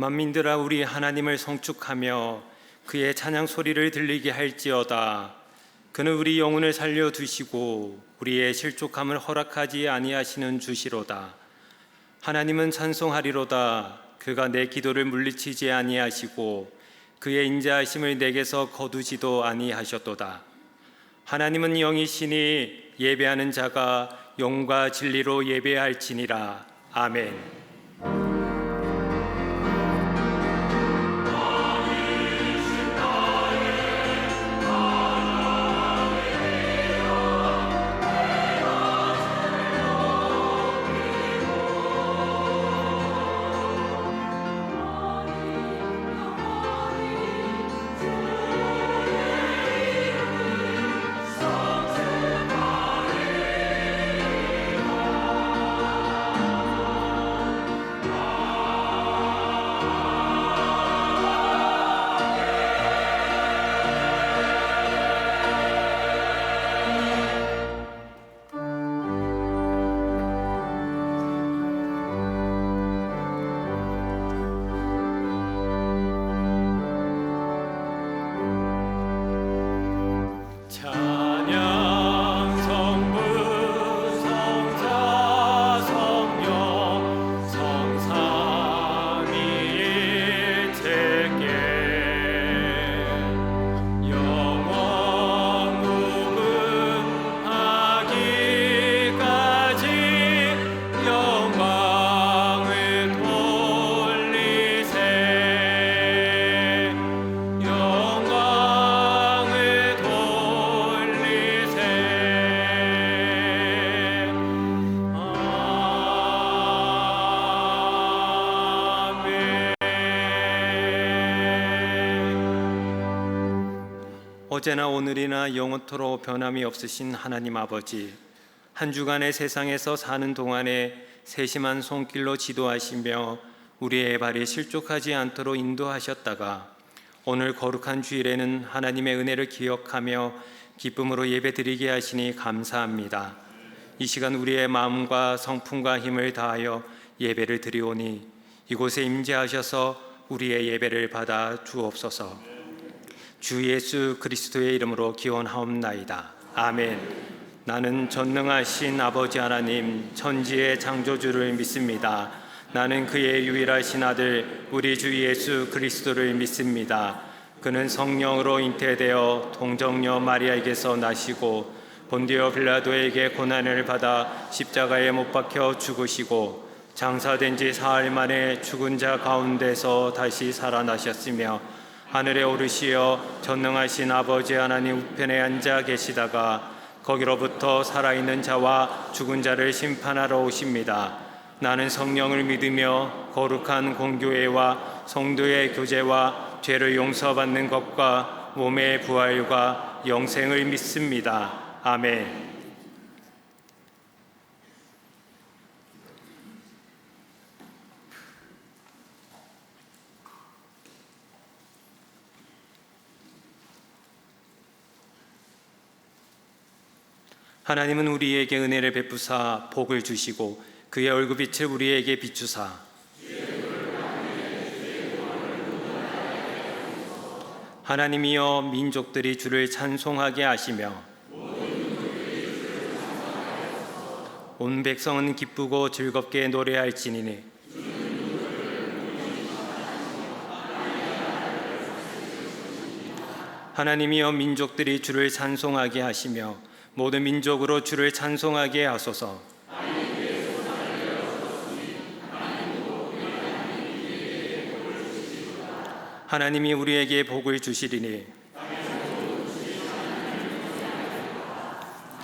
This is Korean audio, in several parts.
만민들아 우리 하나님을 송축하며 그의 찬양 소리를 들리게 할지어다. 그는 우리 영혼을 살려두시고 우리의 실족함을 허락하지 아니하시는 주시로다. 하나님은 찬송하리로다. 그가 내 기도를 물리치지 아니하시고 그의 인자하심을 내게서 거두지도 아니하셨도다. 하나님은 영이시니 예배하는 자가 영과 진리로 예배할지니라. 아멘. 어제나 오늘이나 영원토록 변함이 없으신 하나님 아버지, 한 주간의 세상에서 사는 동안에 세심한 손길로 지도하시며 우리의 발이 실족하지 않도록 인도하셨다가 오늘 거룩한 주일에는 하나님의 은혜를 기억하며 기쁨으로 예배드리게 하시니 감사합니다. 이 시간 우리의 마음과 성품과 힘을 다하여 예배를 드리오니 이곳에 임재하셔서 우리의 예배를 받아 주옵소서. 주 예수 그리스도의 이름으로 기원하옵나이다. 아멘. 나는 전능하신 아버지 하나님 천지의 창조주를 믿습니다. 나는 그의 유일하신 아들 우리 주 예수 그리스도를 믿습니다. 그는 성령으로 잉태되어 동정녀 마리아에게서 나시고 본디오 빌라도에게 고난을 받아 십자가에 못 박혀 죽으시고 장사된 지 사흘 만에 죽은 자 가운데서 다시 살아나셨으며 하늘에 오르시어 전능하신 아버지 하나님 우편에 앉아 계시다가 거기로부터 살아있는 자와 죽은 자를 심판하러 오십니다. 나는 성령을 믿으며 거룩한 공교회와 성도의 교제와 죄를 용서받는 것과 몸의 부활과 영생을 믿습니다. 아멘. 하나님은 우리에게 은혜를 베푸사 복을 주시고 그의 얼굴빛을 우리에게 비추사 하나님이여 민족들이 주를 찬송하게 하시며 온 백성은 기쁘고 즐겁게 노래할지니니 하나님이여 민족들이 주를 찬송하게 하시며 모든 민족으로 주를 찬송하게 하소서. 하나님이 우리에게 복을 주시리니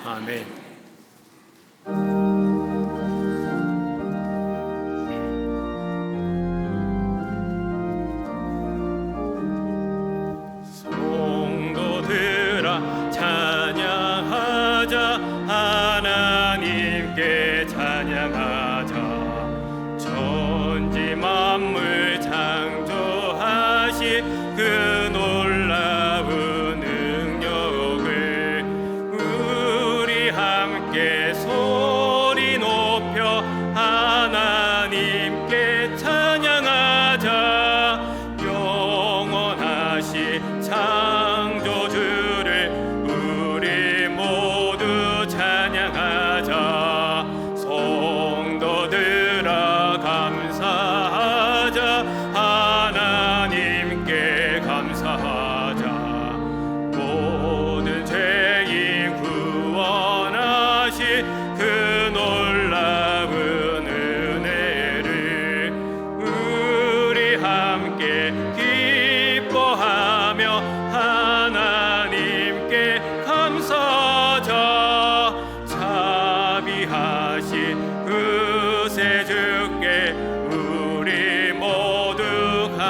아멘. 하나님께 찬양하자. 천지 만물 창조하신 그 놀라운 능력을 우리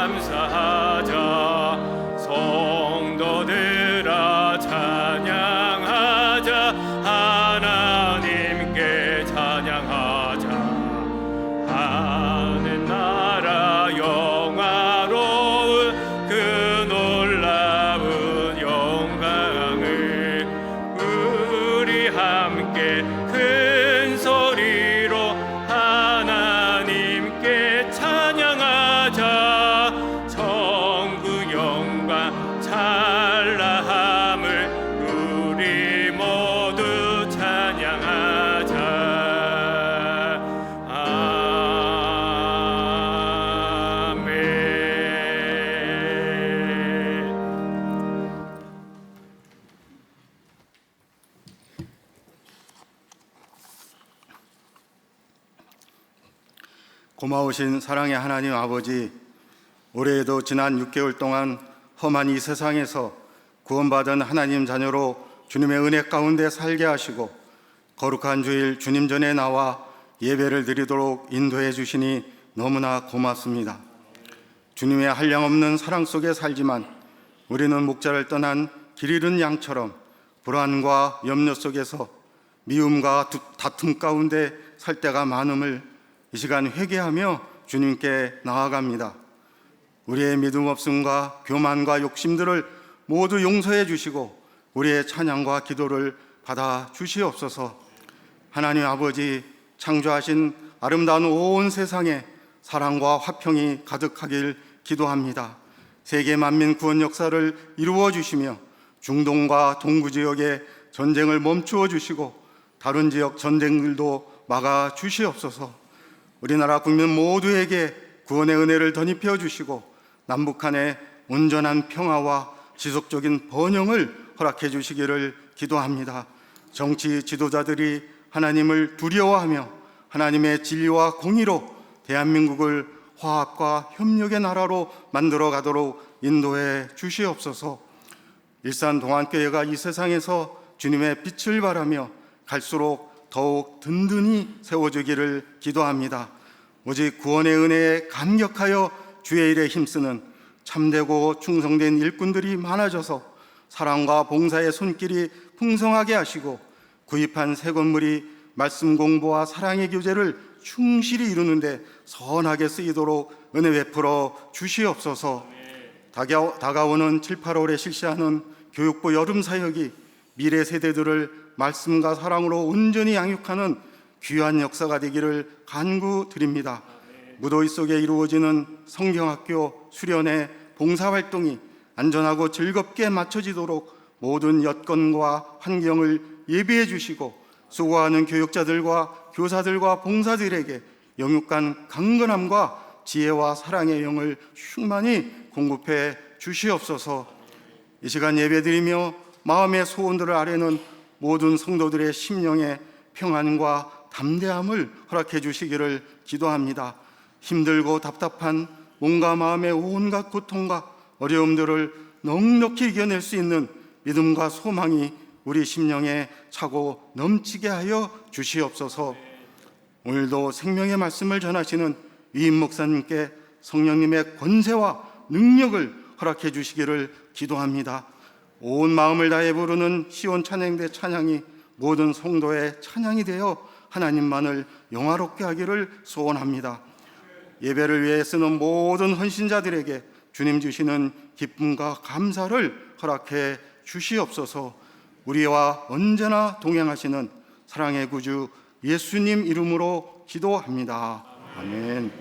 감사하자. 성도들아 찬양하자. 하나님께 찬양하자. 하늘 나라 영화로운 그 놀라운 영광을 우리 함께 큰 소리로 하나님께 찬양하자. 천국 영광 찬란함을 우리 모두 찬양하자. 아멘. 고마우신 사랑의 하나님 아버지, 올해에도 지난 6개월 동안 험한 이 세상에서 구원받은 하나님 자녀로 주님의 은혜 가운데 살게 하시고 거룩한 주일 주님 전에 나와 예배를 드리도록 인도해 주시니 너무나 고맙습니다. 주님의 한량없는 사랑 속에 살지만 우리는 목자를 떠난 길 잃은 양처럼 불안과 염려 속에서 미움과 다툼 가운데 살 때가 많음을 이 시간 회개하며 주님께 나아갑니다. 우리의 믿음 없음과 교만과 욕심들을 모두 용서해 주시고 우리의 찬양과 기도를 받아 주시옵소서. 하나님 아버지, 창조하신 아름다운 온 세상에 사랑과 화평이 가득하길 기도합니다. 세계 만민 구원 역사를 이루어 주시며 중동과 동부 지역의 전쟁을 멈추어 주시고 다른 지역 전쟁들도 막아 주시옵소서. 우리나라 국민 모두에게 구원의 은혜를 덧입혀 주시고 남북한의 온전한 평화와 지속적인 번영을 허락해 주시기를 기도합니다. 정치 지도자들이 하나님을 두려워하며 하나님의 진리와 공의로 대한민국을 화합과 협력의 나라로 만들어 가도록 인도해 주시옵소서. 일산 동안교회가 이 세상에서 주님의 빛을 발하며 갈수록 더욱 든든히 세워주기를 기도합니다. 오직 구원의 은혜에 감격하여 주의 일에 힘쓰는 참되고 충성된 일꾼들이 많아져서 사랑과 봉사의 손길이 풍성하게 하시고 구입한 새 건물이 말씀 공부와 사랑의 교제를 충실히 이루는데 선하게 쓰이도록 은혜 베풀어 주시옵소서. 다가오는 7, 8월에 실시하는 교육부 여름 사역이 미래 세대들을 말씀과 사랑으로 온전히 양육하는 귀한 역사가 되기를 간구드립니다. 무더위 속에 이루어지는 성경학교 수련회 봉사활동이 안전하고 즐겁게 마쳐지도록 모든 여건과 환경을 예비해 주시고 수고하는 교육자들과 교사들과 봉사들에게 영육간 강건함과 지혜와 사랑의 영을 충만히 공급해 주시옵소서. 이 시간 예배드리며 마음의 소원들을 아뢰는 모든 성도들의 심령의 평안과 담대함을 허락해 주시기를 기도합니다. 힘들고 답답한 몸과 마음의 온갖 고통과 어려움들을 넉넉히 이겨낼 수 있는 믿음과 소망이 우리 심령에 차고 넘치게 하여 주시옵소서. 오늘도 생명의 말씀을 전하시는 위임 목사님께 성령님의 권세와 능력을 허락해 주시기를 기도합니다. 온 마음을 다해 부르는 시온 찬양대 찬양이 모든 성도의 찬양이 되어 하나님만을 영화롭게 하기를 소원합니다. 예배를 위해 쓰는 모든 헌신자들에게 주님 주시는 기쁨과 감사를 허락해 주시옵소서. 우리와 언제나 동행하시는 사랑의 구주 예수님 이름으로 기도합니다. 아멘.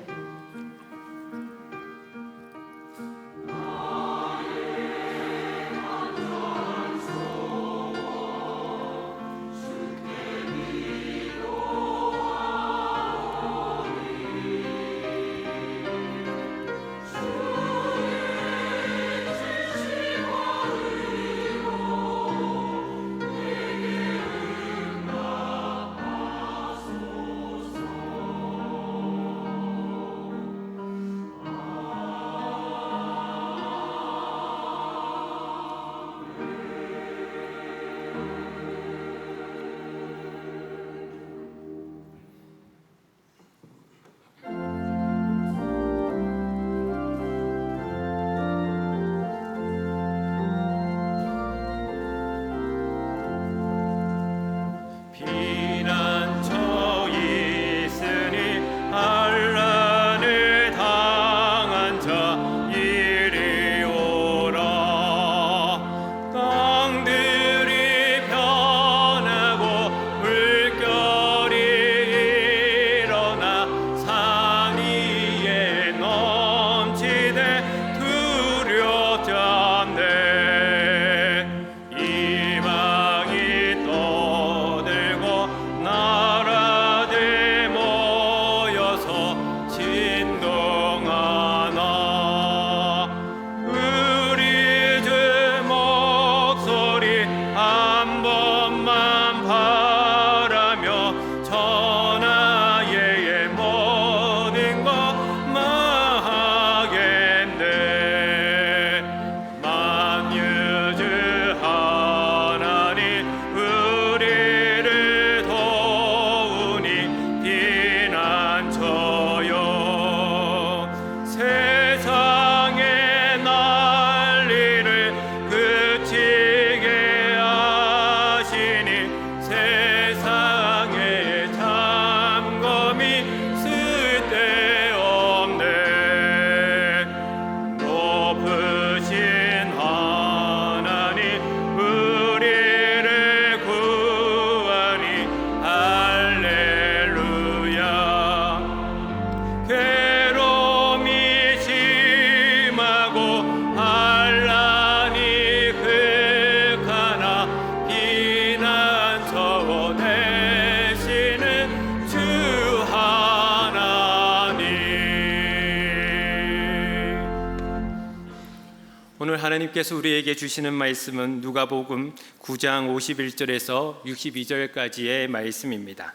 오늘 하나님께서 우리에게 주시는 말씀은 누가복음 9장 51절에서 62절까지의 말씀입니다.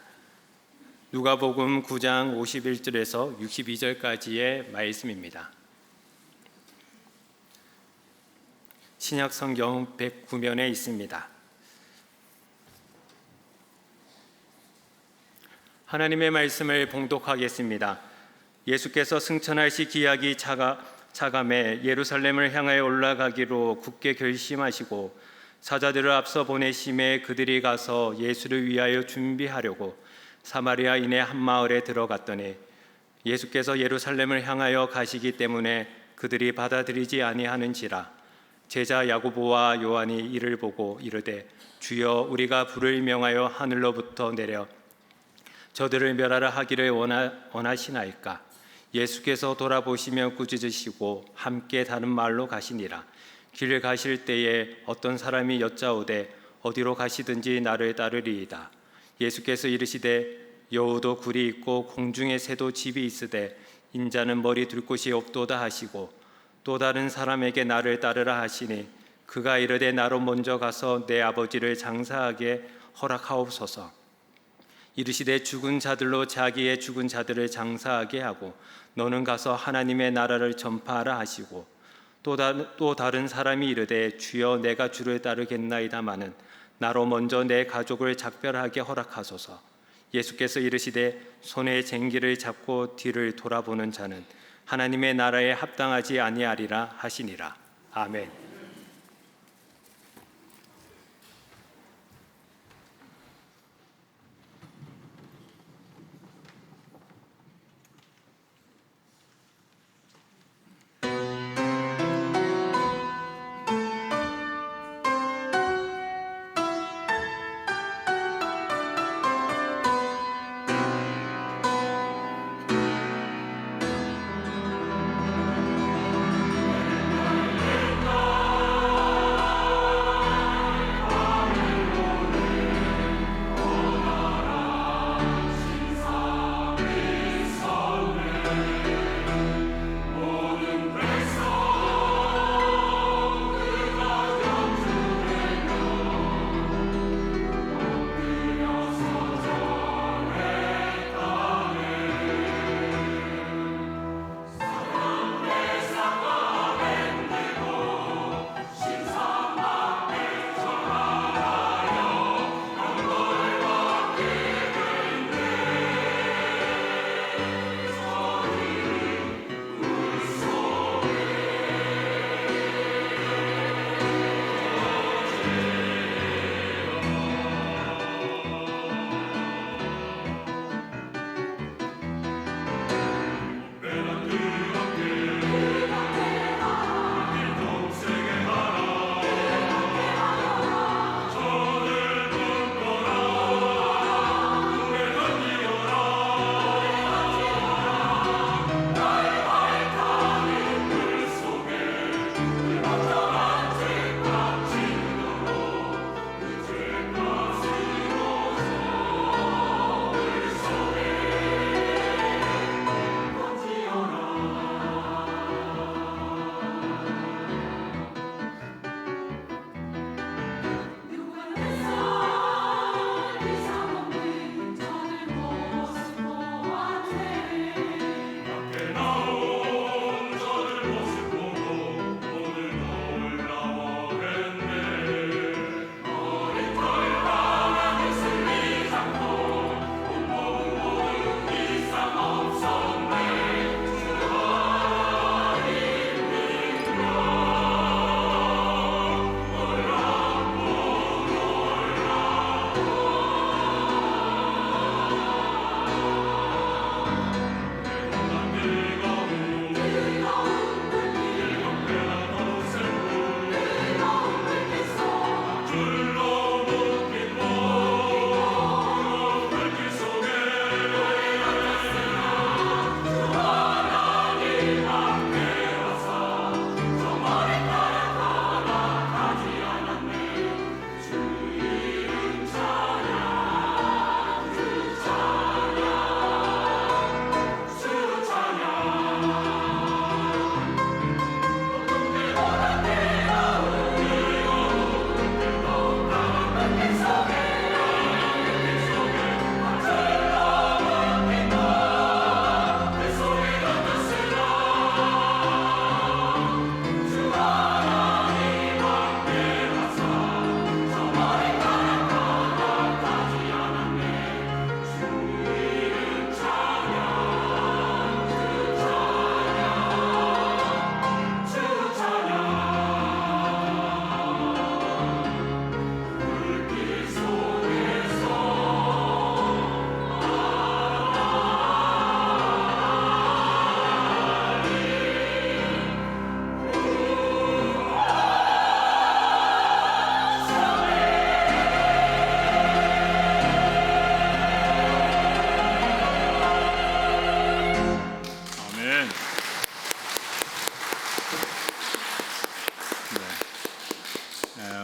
누가복음 9장 51절에서 62절까지의 말씀입니다. 신약 성경 109면에 있습니다. 하나님의 말씀을 봉독하겠습니다. 예수께서 승천하시 기약이 차감해 예루살렘을 향하여 올라가기로 굳게 결심하시고 사자들을 앞서 보내심에 그들이 가서 예수를 위하여 준비하려고 사마리아인의 한 마을에 들어갔더니 예수께서 예루살렘을 향하여 가시기 때문에 그들이 받아들이지 아니하는지라. 제자 야고보와 요한이 이를 보고 이르되 주여 우리가 불을 명하여 하늘로부터 내려 저들을 멸하라 하기를 원하시나이까. 예수께서 돌아보시며 꾸짖으시고 함께 다른 마을로 가시니라. 길을 가실 때에 어떤 사람이 여짜오되 어디로 가시든지 나를 따르리이다. 예수께서 이르시되 여우도 굴이 있고 공중의 새도 집이 있으되 인자는 머리 둘 곳이 없도다 하시고 또 다른 사람에게 나를 따르라 하시니 그가 이르되 나로 먼저 가서 내 아버지를 장사하게 허락하옵소서. 이르시되 죽은 자들로 자기의 죽은 자들을 장사하게 하고 너는 가서 하나님의 나라를 전파하라 하시고 또 다른 사람이 이르되 주여 내가 주를 따르겠나이다마는 나로 먼저 내 가족을 작별하게 허락하소서. 예수께서 이르시되 손에 쟁기를 잡고 뒤를 돌아보는 자는 하나님의 나라에 합당하지 아니하리라 하시니라. 아멘.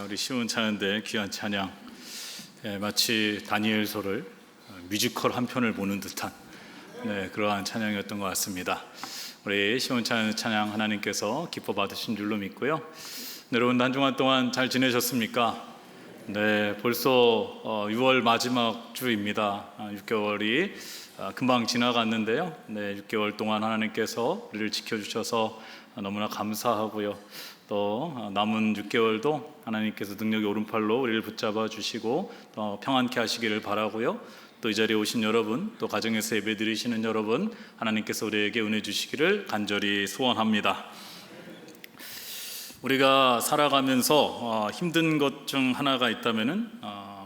우리 시온찬양대 귀한 찬양, 마치 다니엘서를 뮤지컬 한 편을 보는 듯한 그러한 찬양이었던 것 같습니다. 우리 시온찬양 하나님께서 기뻐 받으신 줄로 믿고요. 여러분 한 주간 동안 잘 지내셨습니까? 네, 벌써 6월 마지막 주입니다. 6개월이 금방 지나갔는데요. 네, 6개월 동안 하나님께서 우리를 지켜주셔서 너무나 감사하고요. 또 남은 6개월도 하나님께서 능력의 오른팔로 우리를 붙잡아 주시고 더 평안케 하시기를 바라고요. 또 이 자리에 오신 여러분, 또 가정에서 예배 드리시는 여러분, 하나님께서 우리에게 은혜 주시기를 간절히 소원합니다. 우리가 살아가면서 힘든 것 중 하나가 있다면은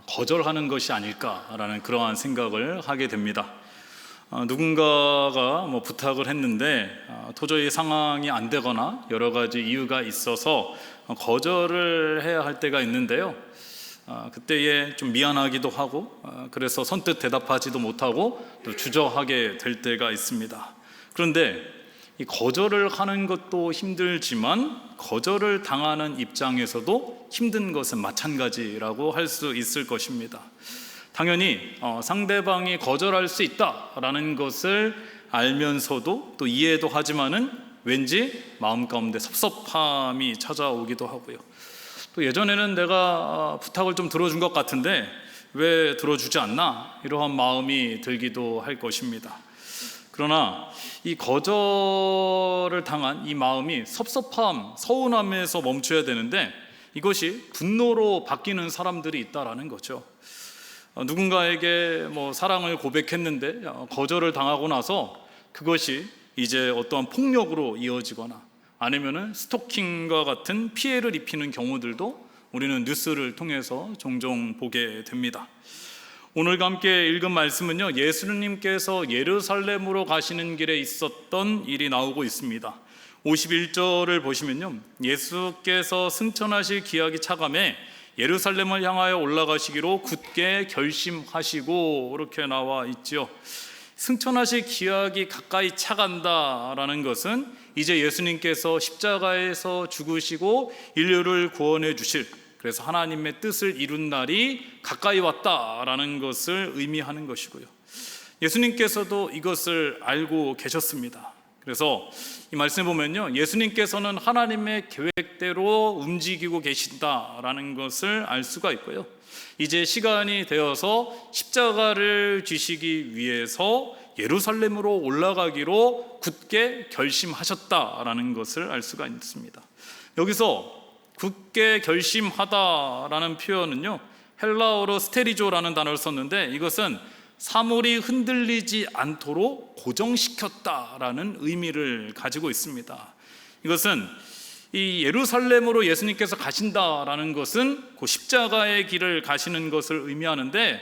거절하는 것이 아닐까라는 그러한 생각을 하게 됩니다. 누군가가 부탁을 했는데 도저히 상황이 안 되거나 여러 가지 이유가 있어서 거절을 해야 할 때가 있는데요. 그때에 좀 미안하기도 하고 그래서 선뜻 대답하지도 못하고 또 주저하게 될 때가 있습니다. 그런데 이 거절을 하는 것도 힘들지만 거절을 당하는 입장에서도 힘든 것은 마찬가지라고 할 수 있을 것입니다. 당연히 상대방이 거절할 수 있다라는 것을 알면서도 또 이해도 하지만은 왠지 마음 가운데 섭섭함이 찾아오기도 하고요. 또 예전에는 내가 부탁을 좀 들어준 것 같은데 왜 들어주지 않나 이러한 마음이 들기도 할 것입니다. 그러나 이 거절을 당한 이 마음이 섭섭함, 서운함에서 멈춰야 되는데 이것이 분노로 바뀌는 사람들이 있다라는 거죠. 누군가에게 사랑을 고백했는데 거절을 당하고 나서 그것이 이제 어떠한 폭력으로 이어지거나 아니면은 스토킹과 같은 피해를 입히는 경우들도 우리는 뉴스를 통해서 종종 보게 됩니다. 오늘 함께 읽은 말씀은요, 예수님께서 예루살렘으로 가시는 길에 있었던 일이 나오고 있습니다. 51절을 보시면요, 예수께서 승천하실 기약이 차감해 예루살렘을 향하여 올라가시기로 굳게 결심하시고 이렇게 나와 있죠. 승천하실 기약이 가까이 차간다라는 것은 이제 예수님께서 십자가에서 죽으시고 인류를 구원해 주실, 그래서 하나님의 뜻을 이룬 날이 가까이 왔다라는 것을 의미하는 것이고요. 예수님께서도 이것을 알고 계셨습니다. 그래서 이 말씀을 보면요, 예수님께서는 하나님의 계획대로 움직이고 계신다라는 것을 알 수가 있고요. 이제 시간이 되어서 십자가를 지시기 위해서 예루살렘으로 올라가기로 굳게 결심하셨다라는 것을 알 수가 있습니다. 여기서 굳게 결심하다라는 표현은요, 헬라어로 스테리조라는 단어를 썼는데 이것은 사물이 흔들리지 않도록 고정시켰다라는 의미를 가지고 있습니다. 이것은 이 예루살렘으로 예수님께서 가신다라는 것은 그 십자가의 길을 가시는 것을 의미하는데,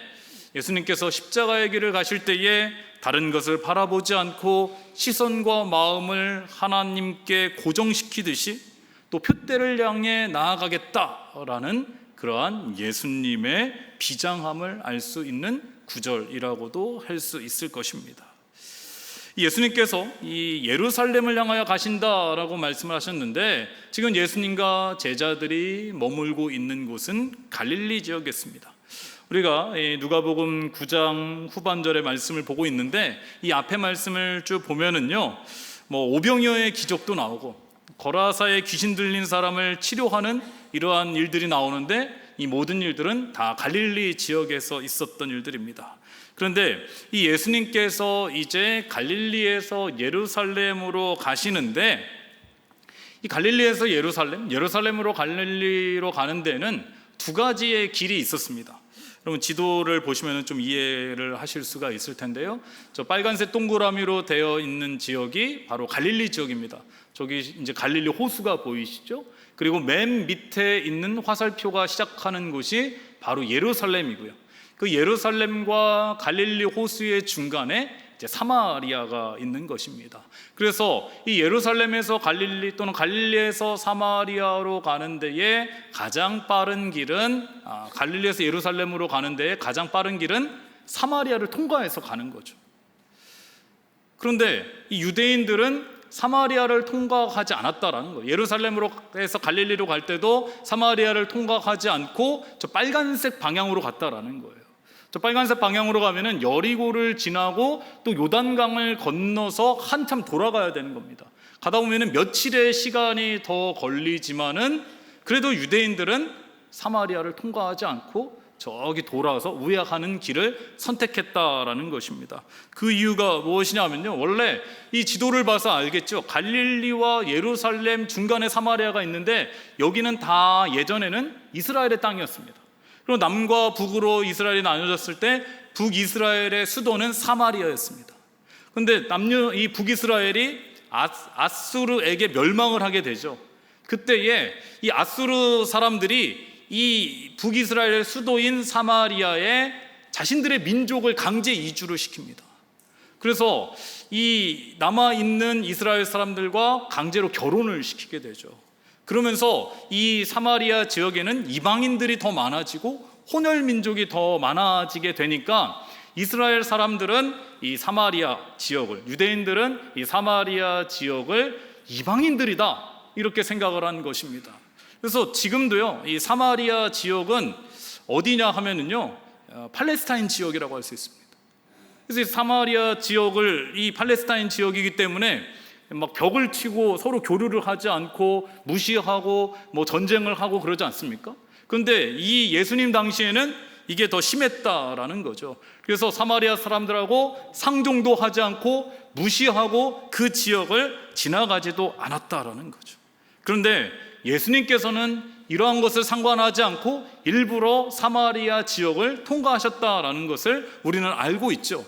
예수님께서 십자가의 길을 가실 때에 다른 것을 바라보지 않고 시선과 마음을 하나님께 고정시키듯이 또 표대를 향해 나아가겠다라는 그러한 예수님의 비장함을 알 수 있는 구절이라고도 할 수 있을 것입니다. 예수님께서 이 예루살렘을 향하여 가신다라고 말씀을 하셨는데, 지금 예수님과 제자들이 머물고 있는 곳은 갈릴리 지역이었습니다. 우리가 누가복음 9장 후반절의 말씀을 보고 있는데, 이 앞에 말씀을 쭉 보면은요, 오병이어의 기적도 나오고 거라사에 귀신 들린 사람을 치료하는 이러한 일들이 나오는데, 이 모든 일들은 다 갈릴리 지역에서 있었던 일들입니다. 그런데 이 예수님께서 이제 갈릴리에서 예루살렘으로 가시는데, 이 갈릴리에서 예루살렘으로 갈릴리로 가는 데는 두 가지의 길이 있었습니다. 여러분 지도를 보시면 좀 이해를 하실 수가 있을 텐데요, 저 빨간색 동그라미로 되어 있는 지역이 바로 갈릴리 지역입니다. 저기 이제 갈릴리 호수가 보이시죠? 그리고 맨 밑에 있는 화살표가 시작하는 곳이 바로 예루살렘이고요. 그 예루살렘과 갈릴리 호수의 중간에 이제 사마리아가 있는 것입니다. 그래서 이 예루살렘에서 갈릴리 또는 갈릴리에서 사마리아로 가는 데에 가장 빠른 길은 갈릴리에서 예루살렘으로 가는 데에 가장 빠른 길은 사마리아를 통과해서 가는 거죠. 그런데 이 유대인들은 사마리아를 통과하지 않았다라는 거예요. 예루살렘으로 해서 갈릴리로 갈 때도 사마리아를 통과하지 않고 저 빨간색 방향으로 갔다라는 거예요. 저 빨간색 방향으로 가면은 여리고를 지나고 또 요단강을 건너서 한참 돌아가야 되는 겁니다. 가다 보면은 며칠의 시간이 더 걸리지만은 그래도 유대인들은 사마리아를 통과하지 않고 저기 돌아서 우회하는 길을 선택했다라는 것입니다. 그 이유가 무엇이냐면요, 원래 이 지도를 봐서 알겠죠. 갈릴리와 예루살렘 중간에 사마리아가 있는데 여기는 다 예전에는 이스라엘의 땅이었습니다. 그리고 남과 북으로 이스라엘이 나눠졌을 때 북이스라엘의 수도는 사마리아였습니다. 그런데 이 북이스라엘이 아수르에게 멸망을 하게 되죠. 그때에 이 아수르 사람들이 이 북이스라엘 수도인 사마리아에 자신들의 민족을 강제 이주를 시킵니다. 그래서 이 남아있는 이스라엘 사람들과 강제로 결혼을 시키게 되죠. 그러면서 이 사마리아 지역에는 이방인들이 더 많아지고 혼혈 민족이 더 많아지게 되니까 이스라엘 사람들은 이 사마리아 지역을, 유대인들은 이 사마리아 지역을 이방인들이다 이렇게 생각을 한 것입니다. 그래서 지금도요, 이 사마리아 지역은 어디냐 하면은요, 팔레스타인 지역이라고 할 수 있습니다. 그래서 이 사마리아 지역을 이 팔레스타인 지역이기 때문에 막 벽을 치고 서로 교류를 하지 않고 무시하고 뭐 전쟁을 하고 그러지 않습니까? 그런데 이 예수님 당시에는 이게 더 심했다라는 거죠. 그래서 사마리아 사람들하고 상종도 하지 않고 무시하고 그 지역을 지나가지도 않았다라는 거죠. 그런데 예수님께서는 이러한 것을 상관하지 않고 일부러 사마리아 지역을 통과하셨다라는 것을 우리는 알고 있죠.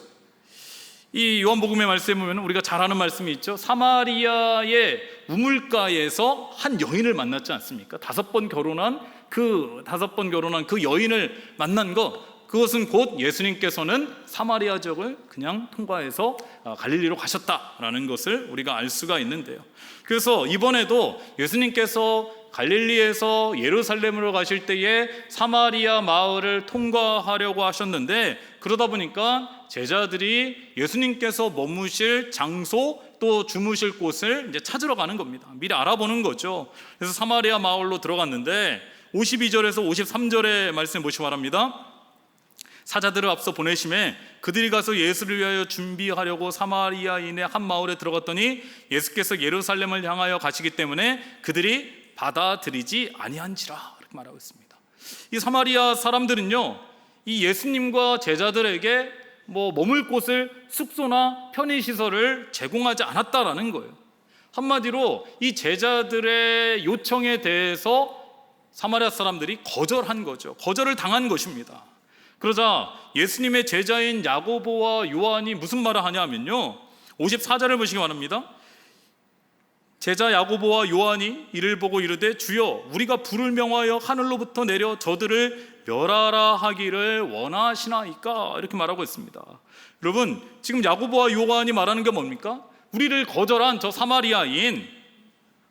이 요한복음의 말씀에 보면 우리가 잘 아는 말씀이 있죠. 사마리아의 우물가에서 한 여인을 만났지 않습니까? 5번 결혼한 그 여인을 만난 것, 그것은 곧 예수님께서는 사마리아 지역을 그냥 통과해서 갈릴리로 가셨다라는 것을 우리가 알 수가 있는데요. 그래서 이번에도 예수님께서 갈릴리에서 예루살렘으로 가실 때에 사마리아 마을을 통과하려고 하셨는데, 그러다 보니까 제자들이 예수님께서 머무실 장소 또 주무실 곳을 이제 찾으러 가는 겁니다. 미리 알아보는 거죠. 그래서 사마리아 마을로 들어갔는데 52절에서 53절의 말씀 보시기 바랍니다. 사자들을 앞서 보내심에 그들이 가서 예수를 위하여 준비하려고 사마리아인의 한 마을에 들어갔더니 예수께서 예루살렘을 향하여 가시기 때문에 그들이 받아들이지 아니한지라, 이렇게 말하고 있습니다. 이 사마리아 사람들은요, 이 예수님과 제자들에게 머물 곳을, 숙소나 편의시설을 제공하지 않았다라는 거예요. 한마디로 이 제자들의 요청에 대해서 사마리아 사람들이 거절한 거죠. 거절을 당한 것입니다. 그러자 예수님의 제자인 야고보와 요한이 무슨 말을 하냐면요, 54절을 보시기 바랍니다. 제자 야고보와 요한이 이를 보고 이르되 주여, 우리가 불을 명하여 하늘로부터 내려 저들을 멸하라 하기를 원하시나이까, 이렇게 말하고 있습니다. 여러분, 지금 야고보와 요한이 말하는 게 뭡니까? 우리를 거절한 저 사마리아인,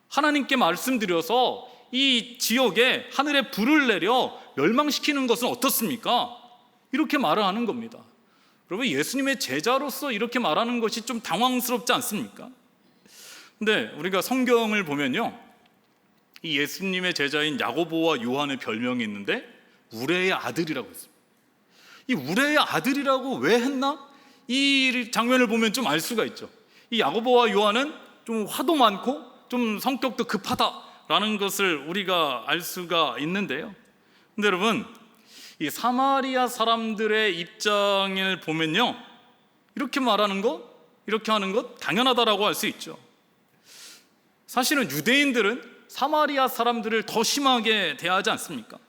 하나님께 말씀드려서 이 지역에 하늘에 불을 내려 멸망시키는 것은 어떻습니까? 이렇게 말을 하는 겁니다. 여러분, 예수님의 제자로서 이렇게 말하는 것이 좀 당황스럽지 않습니까? 근데 우리가 성경을 보면요, 이 예수님의 제자인 야고보와 요한의 별명이 있는데 우레의 아들이라고 했습니다. 이 우레의 아들이라고 왜 했나? 이 장면을 보면 좀 알 수가 있죠. 이 야고보와 요한은 좀 화도 많고 좀 성격도 급하다라는 것을 우리가 알 수가 있는데요. 근데 여러분, 이 사마리아 사람들의 입장을 보면요, 이렇게 말하는 것, 이렇게 하는 것 당연하다라고 할 수 있죠. 사실은 유대인들은 사마리아 사람들을 더 심하게 대하지 않습니까?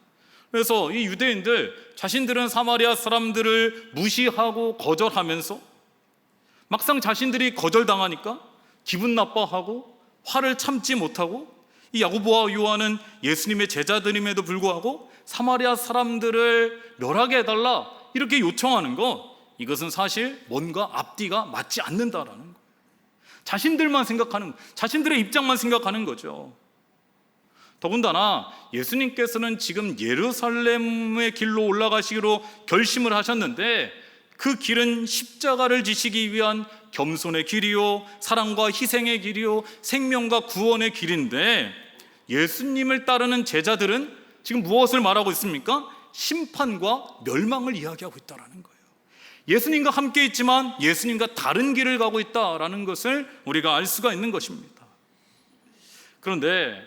그래서 이 유대인들 자신들은 사마리아 사람들을 무시하고 거절하면서 막상 자신들이 거절당하니까 기분 나빠하고 화를 참지 못하고, 이 야고보와 요한은 예수님의 제자들임에도 불구하고 사마리아 사람들을 멸하게 해달라 이렇게 요청하는 것, 이것은 사실 뭔가 앞뒤가 맞지 않는다라는 것. 자신들만 생각하는, 자신들의 입장만 생각하는 거죠. 더군다나 예수님께서는 지금 예루살렘의 길로 올라가시기로 결심을 하셨는데 그 길은 십자가를 지시기 위한 겸손의 길이요, 사랑과 희생의 길이요, 생명과 구원의 길인데, 예수님을 따르는 제자들은 지금 무엇을 말하고 있습니까? 심판과 멸망을 이야기하고 있다는 거예요. 예수님과 함께 있지만 예수님과 다른 길을 가고 있다는 것을 우리가 알 수가 있는 것입니다. 그런데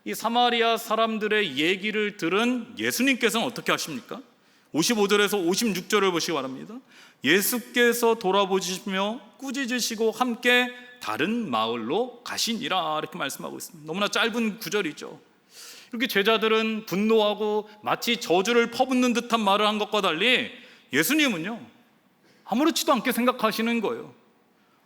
이 사마리아 사람들의 얘기를 들은 예수님께서는 어떻게 하십니까? 55절에서 56절을 보시기 바랍니다. 예수께서 돌아보시며 꾸짖으시고 함께 다른 마을로 가시니라, 이렇게 말씀하고 있습니다. 너무나 짧은 구절이죠. 이렇게 제자들은 분노하고 마치 저주를 퍼붓는 듯한 말을 한 것과 달리 예수님은요, 아무렇지도 않게 생각하시는 거예요.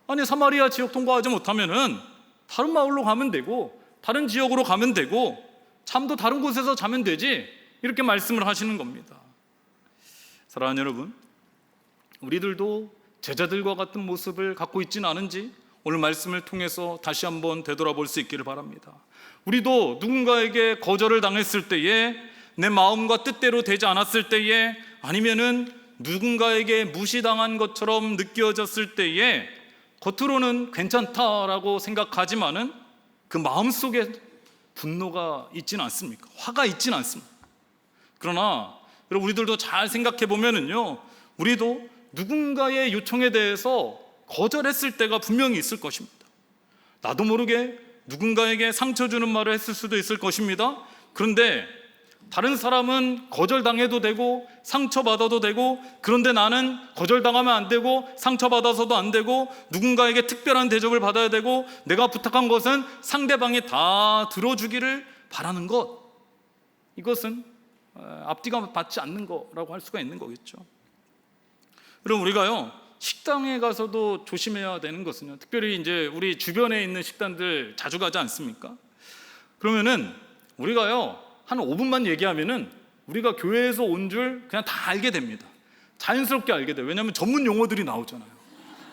아니, 사마리아 지역 통과하지 못하면은 다른 마을로 가면 되고, 다른 지역으로 가면 되고, 잠도 다른 곳에서 자면 되지, 이렇게 말씀을 하시는 겁니다. 사랑하는 여러분, 우리들도 제자들과 같은 모습을 갖고 있지는 않은지 오늘 말씀을 통해서 다시 한번 되돌아볼 수 있기를 바랍니다. 우리도 누군가에게 거절을 당했을 때에, 내 마음과 뜻대로 되지 않았을 때에, 아니면은 누군가에게 무시당한 것처럼 느껴졌을 때에 겉으로는 괜찮다라고 생각하지만은 그 마음속에 분노가 있지는 않습니까? 화가 있지는 않습니다. 그러나 여러분, 우리들도 잘 생각해 보면은요, 우리도 누군가의 요청에 대해서 거절했을 때가 분명히 있을 것입니다. 나도 모르게 누군가에게 상처 주는 말을 했을 수도 있을 것입니다. 그런데 다른 사람은 거절당해도 되고 상처받아도 되고, 그런데 나는 거절당하면 안 되고 상처받아서도 안 되고, 누군가에게 특별한 대접을 받아야 되고, 내가 부탁한 것은 상대방이 다 들어주기를 바라는 것, 이것은 앞뒤가 맞지 않는 거라고 할 수가 있는 거겠죠. 그럼 우리가요, 식당에 가서도 조심해야 되는 것은요, 특별히 이제 우리 주변에 있는 식당들 자주 가지 않습니까? 그러면은 우리가요, 한 5분만 얘기하면은 우리가 교회에서 온 줄 그냥 다 알게 됩니다. 자연스럽게 알게 돼요. 왜냐하면 전문 용어들이 나오잖아요.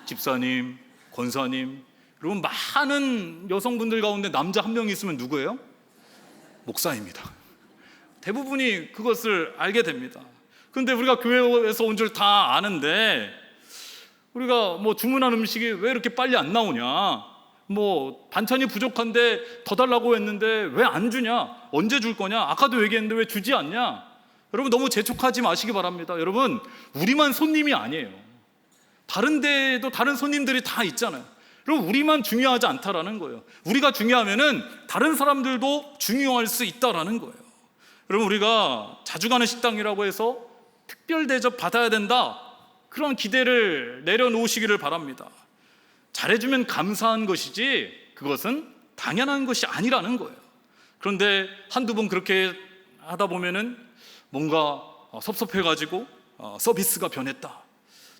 집사님, 권사님. 여러분, 많은 여성분들 가운데 남자 한 명 있으면 누구예요? 목사입니다. 대부분이 그것을 알게 됩니다. 그런데 우리가 교회에서 온 줄 다 아는데, 우리가 뭐 주문한 음식이 왜 이렇게 빨리 안 나오냐, 뭐 반찬이 부족한데 더 달라고 했는데 왜 안 주냐, 언제 줄 거냐, 아까도 얘기했는데 왜 주지 않냐. 여러분, 너무 재촉하지 마시기 바랍니다. 여러분, 우리만 손님이 아니에요. 다른 데에도 다른 손님들이 다 있잖아요. 여러분, 우리만 중요하지 않다라는 거예요. 우리가 중요하면은 다른 사람들도 중요할 수 있다라는 거예요. 여러분, 우리가 자주 가는 식당이라고 해서 특별 대접 받아야 된다, 그런 기대를 내려놓으시기를 바랍니다. 잘해주면 감사한 것이지 그것은 당연한 것이 아니라는 거예요. 그런데 한두 번 그렇게 하다 보면은 뭔가 섭섭해가지고 서비스가 변했다,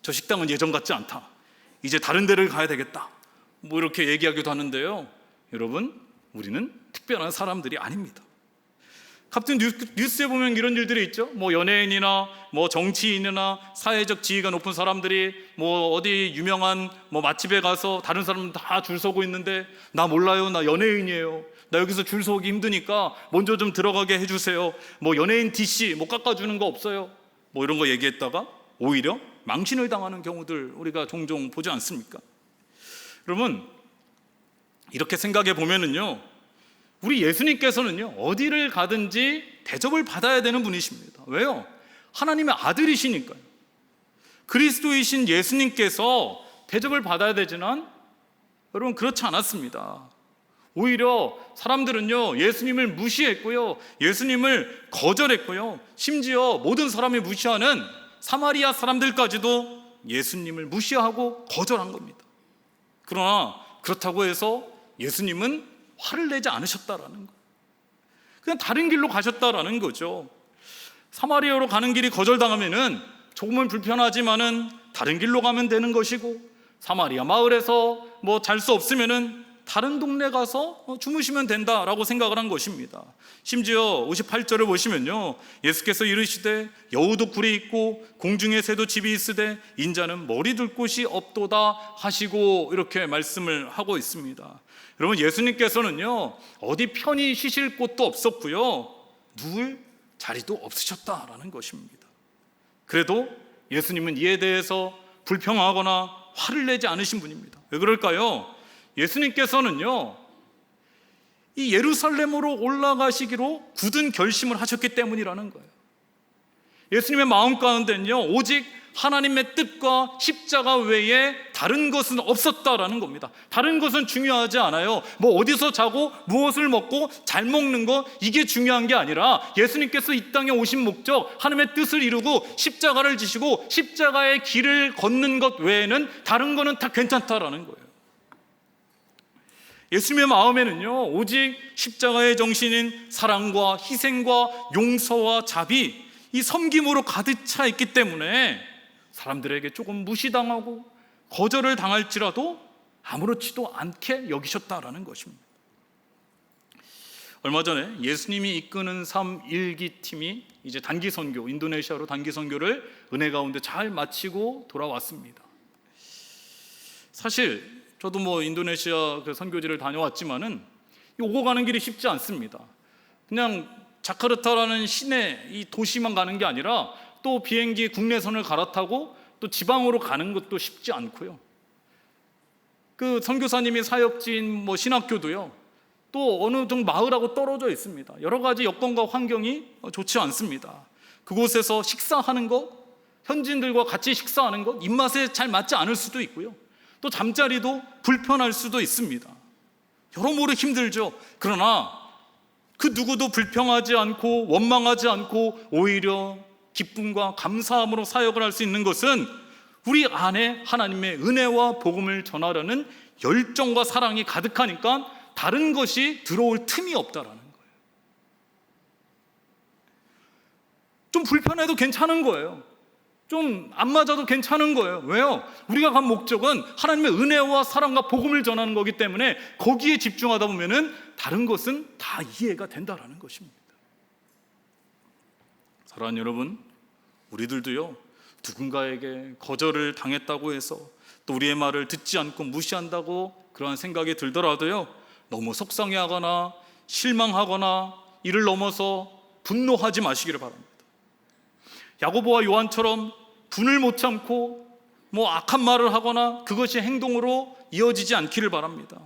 저 식당은 예전 같지 않다, 이제 다른 데를 가야 되겠다, 뭐 이렇게 얘기하기도 하는데요. 여러분, 우리는 특별한 사람들이 아닙니다. 같은 뉴스에 보면 이런 일들이 있죠. 뭐 연예인이나 뭐 정치인이나 사회적 지위가 높은 사람들이 뭐 어디 유명한 뭐 맛집에 가서 다른 사람들 다 줄 서고 있는데, 나 몰라요, 나 연예인이에요, 나 여기서 줄 서기 힘드니까 먼저 좀 들어가게 해주세요, 뭐 연예인 DC 뭐 깎아주는 거 없어요, 뭐 이런 거 얘기했다가 오히려 망신을 당하는 경우들 우리가 종종 보지 않습니까? 여러분, 이렇게 생각해 보면은요, 우리 예수님께서는요, 어디를 가든지 대접을 받아야 되는 분이십니다. 왜요? 하나님의 아들이시니까요. 그리스도이신 예수님께서 대접을 받아야 되지만 여러분, 그렇지 않았습니다. 오히려 사람들은요, 예수님을 무시했고요, 예수님을 거절했고요, 심지어 모든 사람이 무시하는 사마리아 사람들까지도 예수님을 무시하고 거절한 겁니다. 그러나 그렇다고 해서 예수님은 화를 내지 않으셨다라는 거예요. 그냥 다른 길로 가셨다라는 거죠. 사마리아로 가는 길이 거절당하면은 조금은 불편하지만은 다른 길로 가면 되는 것이고, 사마리아 마을에서 뭐 잘 수 없으면은 다른 동네 가서 주무시면 된다라고 생각을 한 것입니다. 심지어 58절을 보시면요, 예수께서 이르시되 여우도 굴이 있고 공중의 새도 집이 있으되 인자는 머리 둘 곳이 없도다 하시고, 이렇게 말씀을 하고 있습니다. 여러분, 예수님께서는요, 어디 편히 쉬실 곳도 없었고요, 누울 자리도 없으셨다라는 것입니다. 그래도 예수님은 이에 대해서 불평하거나 화를 내지 않으신 분입니다. 왜 그럴까요? 예수님께서는요, 이 예루살렘으로 올라가시기로 굳은 결심을 하셨기 때문이라는 거예요. 예수님의 마음 가운데는요, 오직 하나님의 뜻과 십자가 외에 다른 것은 없었다라는 겁니다. 다른 것은 중요하지 않아요. 뭐 어디서 자고 무엇을 먹고 잘 먹는 거, 이게 중요한 게 아니라 예수님께서 이 땅에 오신 목적, 하나님의 뜻을 이루고 십자가를 지시고 십자가의 길을 걷는 것 외에는 다른 거는 다 괜찮다라는 거예요. 예수님의 마음에는요, 오직 십자가의 정신인 사랑과 희생과 용서와 자비, 이 섬김으로 가득 차 있기 때문에 사람들에게 조금 무시당하고 거절을 당할지라도 아무렇지도 않게 여기셨다라는 것입니다. 얼마 전에 예수님이 이끄는 삶 1기 팀이 이제 단기 선교, 인도네시아로 단기 선교를 은혜 가운데 잘 마치고 돌아왔습니다. 사실 저도 뭐 인도네시아 그 선교지를 다녀왔지만은 오고 가는 길이 쉽지 않습니다. 그냥 자카르타라는 시내 이 도시만 가는 게 아니라 또 비행기 국내선을 갈아타고 또 지방으로 가는 것도 쉽지 않고요. 그 선교사님이 사역지인 뭐 신학교도요, 또 어느 정도 마을하고 떨어져 있습니다. 여러 가지 여건과 환경이 좋지 않습니다. 그곳에서 식사하는 것, 현지인들과 같이 식사하는 것, 입맛에 잘 맞지 않을 수도 있고요. 또 잠자리도 불편할 수도 있습니다. 여러모로 힘들죠. 그러나 그 누구도 불평하지 않고 원망하지 않고 오히려 기쁨과 감사함으로 사역을 할 수 있는 것은 우리 안에 하나님의 은혜와 복음을 전하려는 열정과 사랑이 가득하니까 다른 것이 들어올 틈이 없다라는 거예요. 좀 불편해도 괜찮은 거예요. 좀 안 맞아도 괜찮은 거예요. 왜요? 우리가 간 목적은 하나님의 은혜와 사랑과 복음을 전하는 거기 때문에 거기에 집중하다 보면은 다른 것은 다 이해가 된다라는 것입니다. 사랑하는 여러분, 우리들도요, 누군가에게 거절을 당했다고 해서 또 우리의 말을 듣지 않고 무시한다고 그러한 생각이 들더라도요, 너무 속상해하거나 실망하거나 이를 넘어서 분노하지 마시기를 바랍니다. 야고보와 요한처럼 분을 못 참고 뭐 악한 말을 하거나 그것이 행동으로 이어지지 않기를 바랍니다.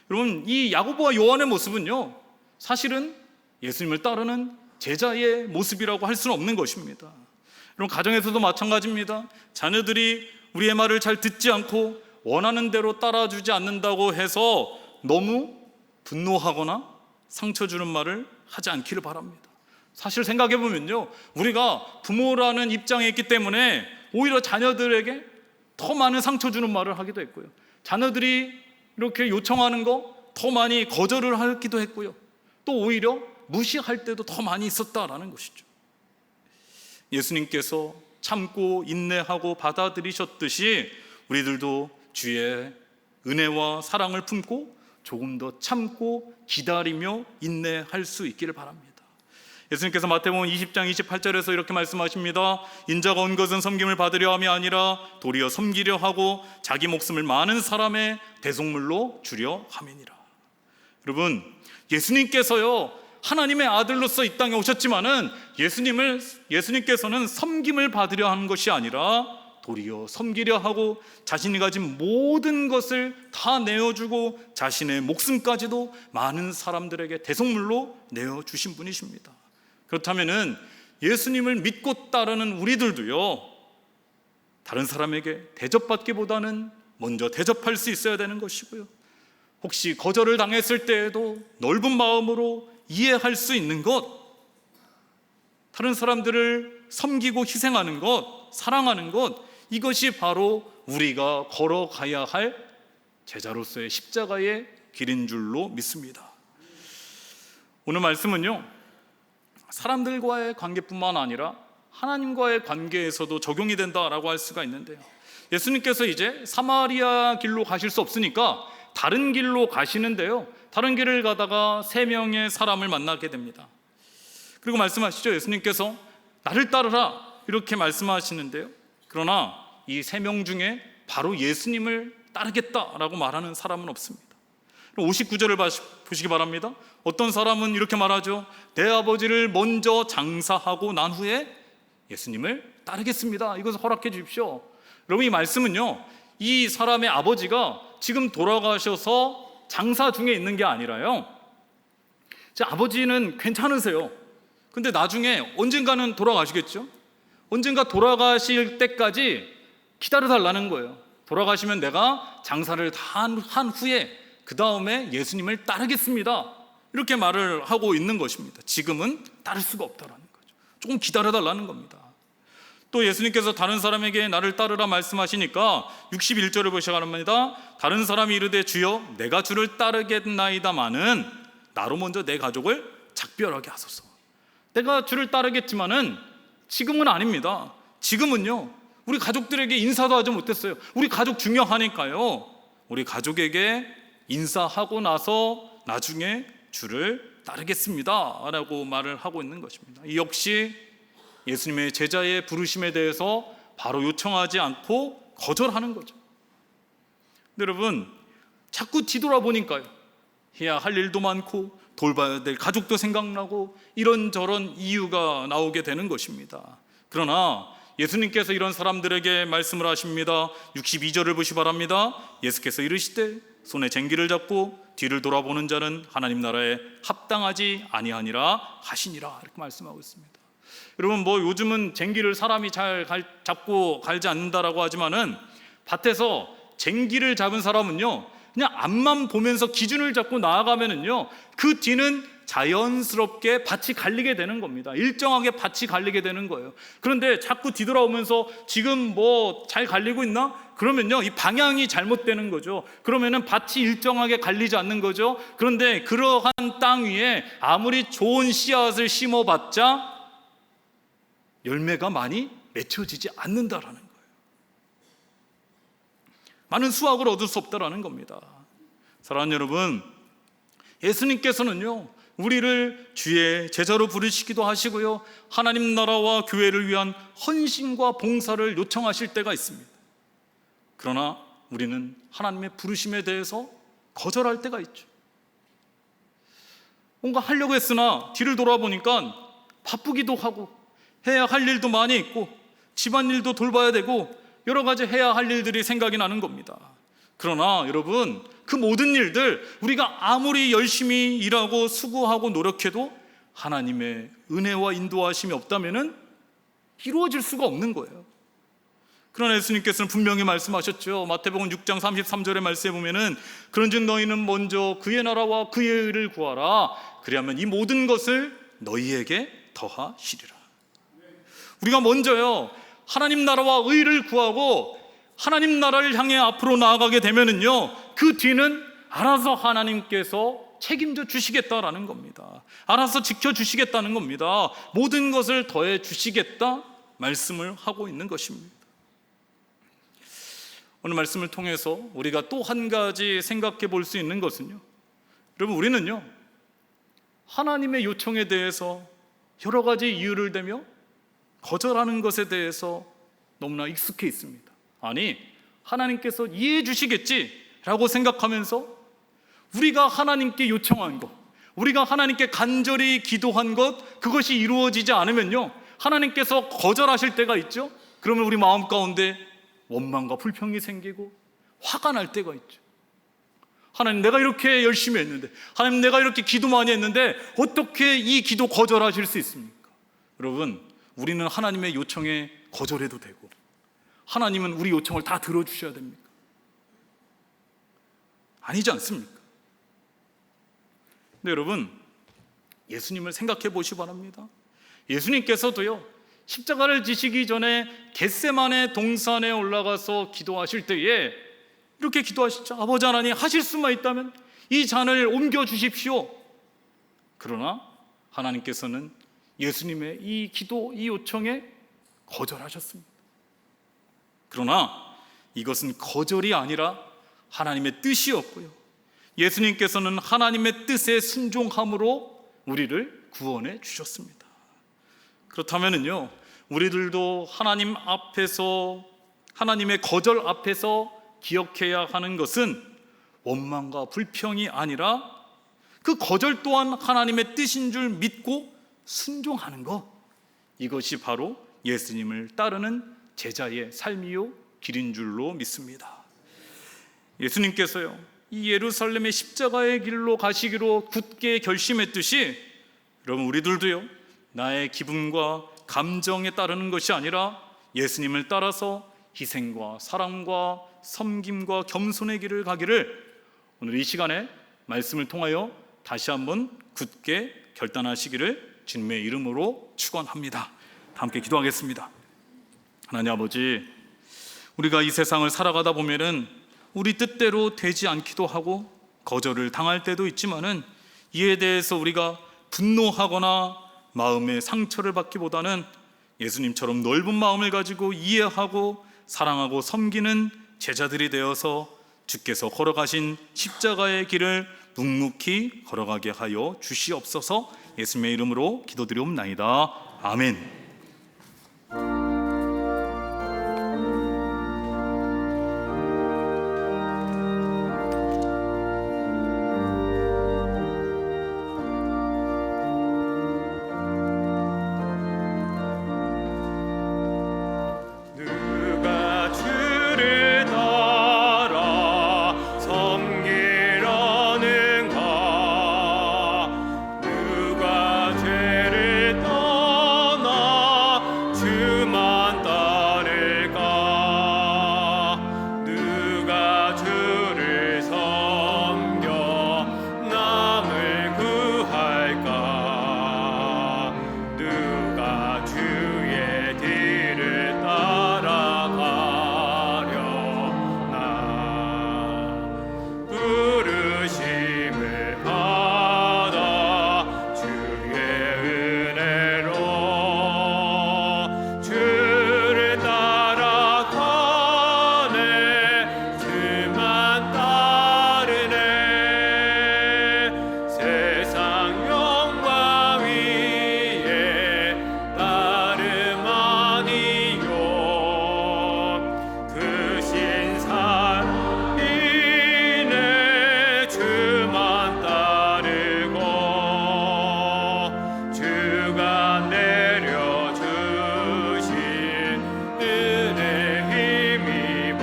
여러분, 이 야고보와 요한의 모습은요, 사실은 예수님을 따르는 제자의 모습이라고 할 수는 없는 것입니다. 여러분, 가정에서도 마찬가지입니다. 자녀들이 우리의 말을 잘 듣지 않고 원하는 대로 따라주지 않는다고 해서 너무 분노하거나 상처 주는 말을 하지 않기를 바랍니다. 사실 생각해보면요, 우리가 부모라는 입장에 있기 때문에 오히려 자녀들에게 더 많은 상처 주는 말을 하기도 했고요, 자녀들이 이렇게 요청하는 거 더 많이 거절을 하기도 했고요, 또 오히려 무시할 때도 더 많이 있었다라는 것이죠. 예수님께서 참고 인내하고 받아들이셨듯이 우리들도 주의 은혜와 사랑을 품고 조금 더 참고 기다리며 인내할 수 있기를 바랍니다. 예수님께서 마태복음 20장 28절에서 이렇게 말씀하십니다. 인자가 온 것은 섬김을 받으려 함이 아니라 도리어 섬기려 하고 자기 목숨을 많은 사람의 대속물로 주려 함이니라. 여러분, 예수님께서요, 하나님의 아들로서 이 땅에 오셨지만은 예수님께서는 섬김을 받으려 하는 것이 아니라 도리어 섬기려 하고 자신이 가진 모든 것을 다 내어주고 자신의 목숨까지도 많은 사람들에게 대속물로 내어주신 분이십니다. 그렇다면은 예수님을 믿고 따르는 우리들도요, 다른 사람에게 대접받기보다는 먼저 대접할 수 있어야 되는 것이고요, 혹시 거절을 당했을 때에도 넓은 마음으로 이해할 수 있는 것, 다른 사람들을 섬기고 희생하는 것, 사랑하는 것, 이것이 바로 우리가 걸어가야 할 제자로서의 십자가의 길인 줄로 믿습니다. 오늘 말씀은요, 사람들과의 관계뿐만 아니라 하나님과의 관계에서도 적용이 된다라고 할 수가 있는데요, 예수님께서 이제 사마리아 길로 가실 수 없으니까 다른 길로 가시는데요, 다른 길을 가다가 3명의 사람을 만나게 됩니다. 그리고 말씀하시죠. 예수님께서 나를 따르라 이렇게 말씀하시는데요, 그러나 이 3명 중에 바로 예수님을 따르겠다라고 말하는 사람은 없습니다. 59절을 보시기 바랍니다. 어떤 사람은 이렇게 말하죠. 내 아버지를 먼저 장사하고 난 후에 예수님을 따르겠습니다, 이것을 허락해 주십시오. 여러분, 이 말씀은요, 이 사람의 아버지가 지금 돌아가셔서 장사 중에 있는 게 아니라요, 제 아버지는 괜찮으세요. 근데 나중에 언젠가는 돌아가시겠죠. 언젠가 돌아가실 때까지 기다려달라는 거예요. 돌아가시면 내가 장사를 다 한 후에 그 다음에 예수님을 따르겠습니다, 이렇게 말을 하고 있는 것입니다. 지금은 따를 수가 없다라는 거죠. 조금 기다려달라는 겁니다. 또 예수님께서 다른 사람에게 나를 따르라 말씀하시니까 61절을 보시기 바랍니다. 다른 사람이 이르되 주여 내가 주를 따르겠나이다마는 나로 먼저 내 가족을 작별하게 하소서. 내가 주를 따르겠지만은 지금은 아닙니다. 지금은요, 우리 가족들에게 인사도 하지 못했어요. 우리 가족 중요하니까요, 우리 가족에게 인사하고 나서 나중에 주를 따르겠습니다 라고 말을 하고 있는 것입니다. 이 역시 예수님의 제자의 부르심에 대해서 바로 요청하지 않고 거절하는 거죠. 근데 여러분, 자꾸 뒤돌아보니까요, 해야 할 일도 많고 돌봐야 될 가족도 생각나고 이런저런 이유가 나오게 되는 것입니다. 그러나 예수님께서 이런 사람들에게 말씀을 하십니다. 62절을 보시 바랍니다. 예수께서 이르시되 손에 쟁기를 잡고 뒤를 돌아보는 자는 하나님 나라에 합당하지 아니하니라 하시니라, 이렇게 말씀하고 있습니다. 여러분, 뭐 요즘은 쟁기를 사람이 잘 잡고 갈지 않는다라고 하지만은 밭에서 쟁기를 잡은 사람은요, 그냥 앞만 보면서 기준을 잡고 나아가면은요, 그 뒤는 자연스럽게 밭이 갈리게 되는 겁니다. 일정하게 밭이 갈리게 되는 거예요. 그런데 자꾸 뒤돌아오면서 지금 뭐 잘 갈리고 있나? 그러면요, 이 방향이 잘못되는 거죠. 그러면은 밭이 일정하게 갈리지 않는 거죠. 그런데 그러한 땅 위에 아무리 좋은 씨앗을 심어봤자 열매가 많이 맺혀지지 않는다라는 거예요. 많은 수확을 얻을 수 없다라는 겁니다. 사랑하는 여러분, 예수님께서는요, 우리를 주의 제자로 부르시기도 하시고요, 하나님 나라와 교회를 위한 헌신과 봉사를 요청하실 때가 있습니다. 그러나 우리는 하나님의 부르심에 대해서 거절할 때가 있죠. 뭔가 하려고 했으나 뒤를 돌아보니까 바쁘기도 하고 해야 할 일도 많이 있고 집안일도 돌봐야 되고 여러 가지 해야 할 일들이 생각이 나는 겁니다. 그러나 여러분, 그 모든 일들 우리가 아무리 열심히 일하고 수고하고 노력해도 하나님의 은혜와 인도하심이 없다면은 이루어질 수가 없는 거예요. 그러나 예수님께서는 분명히 말씀하셨죠. 마태복음 6장 33절의 말씀에 보면은 그런즉 너희는 먼저 그의 나라와 그의 의를 구하라. 그리하면 이 모든 것을 너희에게 더하시리라. 우리가 먼저요, 하나님 나라와 의를 구하고 하나님 나라를 향해 앞으로 나아가게 되면은요, 그 뒤는 알아서 하나님께서 책임져 주시겠다라는 겁니다. 알아서 지켜 주시겠다는 겁니다. 모든 것을 더해 주시겠다 말씀을 하고 있는 것입니다. 오늘 말씀을 통해서 우리가 또 한 가지 생각해 볼 수 있는 것은요, 여러분, 우리는요, 하나님의 요청에 대해서 여러 가지 이유를 대며 거절하는 것에 대해서 너무나 익숙해 있습니다. 아니, 하나님께서 이해해 주시겠지라고 생각하면서 우리가 하나님께 요청한 것, 우리가 하나님께 간절히 기도한 것, 그것이 이루어지지 않으면요, 하나님께서 거절하실 때가 있죠. 그러면 우리 마음 가운데 원망과 불평이 생기고 화가 날 때가 있죠. 하나님, 내가 이렇게 열심히 했는데, 하나님, 내가 이렇게 기도 많이 했는데 어떻게 이 기도 거절하실 수 있습니까? 여러분, 우리는 하나님의 요청에 거절해도 되고 하나님은 우리 요청을 다 들어주셔야 됩니까? 아니지 않습니까? 근데 여러분, 예수님을 생각해 보시기 바랍니다. 예수님께서도요, 십자가를 지시기 전에 겟세마네 동산에 올라가서 기도하실 때에 이렇게 기도하시죠. 아버지 하나님, 하실 수만 있다면 이 잔을 옮겨 주십시오. 그러나 하나님께서는 예수님의 이 기도, 이 요청에 거절하셨습니다. 그러나 이것은 거절이 아니라 하나님의 뜻이었고요, 예수님께서는 하나님의 뜻에 순종함으로 우리를 구원해 주셨습니다. 그렇다면요, 우리들도 하나님 앞에서, 하나님의 거절 앞에서 기억해야 하는 것은 원망과 불평이 아니라 그 거절 또한 하나님의 뜻인 줄 믿고 순종하는 것, 이것이 바로 예수님을 따르는 제자의 삶이요 길인 줄로 믿습니다. 예수님께서요, 이 예루살렘의 십자가의 길로 가시기로 굳게 결심했듯이 여러분 우리들도요, 나의 기분과 감정에 따르는 것이 아니라 예수님을 따라서 희생과 사랑과 섬김과 겸손의 길을 가기를 오늘 이 시간에 말씀을 통하여 다시 한번 굳게 결단하시기를 주님의 이름으로 축원합니다. 다 함께 기도하겠습니다. 하나님 아버지, 우리가 이 세상을 살아가다 보면은 우리 뜻대로 되지 않기도 하고 거절을 당할 때도 있지만은 이에 대해서 우리가 분노하거나 마음의 상처를 받기보다는 예수님처럼 넓은 마음을 가지고 이해하고 사랑하고 섬기는 제자들이 되어서 주께서 걸어가신 십자가의 길을 묵묵히 걸어가게 하여 주시옵소서. 예수님의 이름으로 기도드리옵나이다. 아멘. 누가 주를 따라 섬기려는가? 누가 죄를 떠나 주만 따를까? 누가 주를 섬겨 남을 구할까? 누가 주의 뒤를 따라가려나? 부르심을 받아 주의 은혜로 주를 따라가네. 주만 따르네. 세상 영광 위에 따름 아니요. 그 신사이네. 주만 따르고 주가 내려주신 은혜 힘입어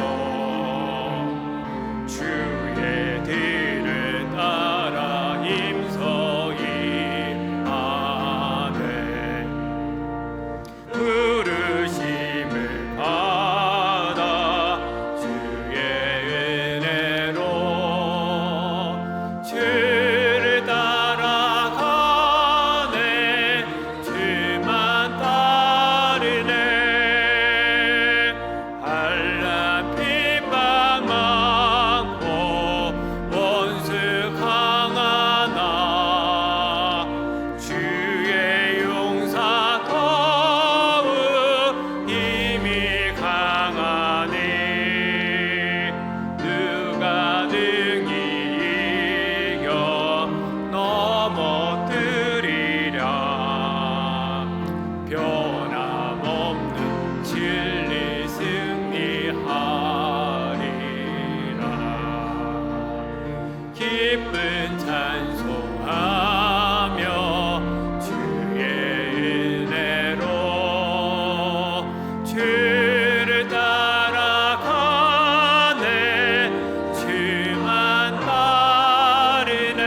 주의 뒤를 따라 힘서이 하네. 부르심을 받아 주의 은혜로 주를 따라가네. 주만 따르네. 한낱 핍박 많고 원수 강하나 주의 용사 더욱 힘이 강하니. 누가 능히 이겨 넘어뜨리랴? 변함없는 진리 승리하리라. 기쁜 찬송하며 주의 은혜로 주를 따라가네. 주만 따르네.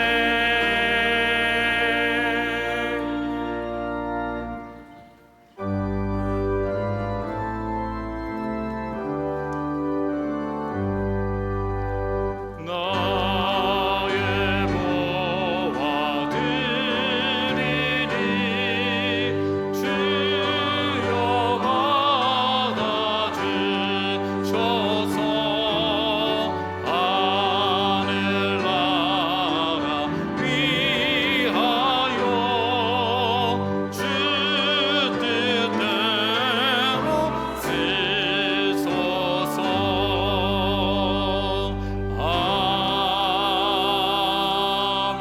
나의 모아드리니 주여 받아주셔서 하늘나라 위하여 주 뜻대로 쓰소서. 아멘.